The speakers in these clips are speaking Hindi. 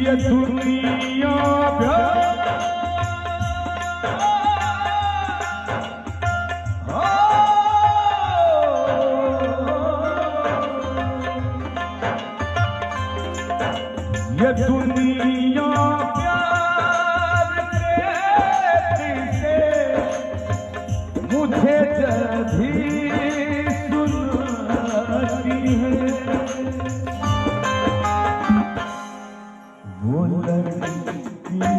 ये दुनिया ये दुनिया प्यार के से मुझे जब भी सुनाती है वो लड़कियाँ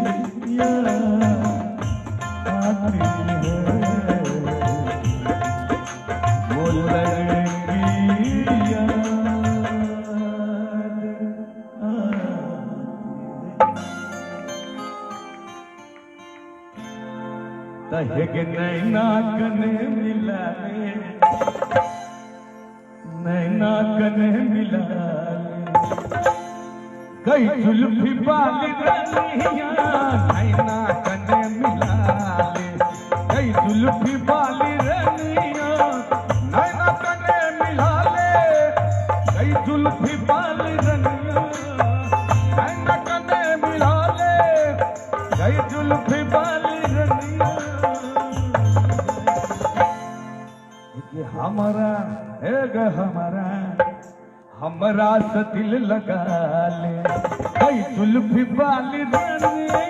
आती है वो लड़कियाँ तहग नैना कने मिला रे नैना कने मिला रे कई जुल्फी बाली रनिया नैना कने मिला रे कई जुल्फी बाली रनिया नैना कने मिला ले कई जुल्फी बाली रनिया नैना कने मिला ले कई जुल्फी बाली रनिया हमारा हमारा से दिल लगा ले कई जुल्फी वाली रानी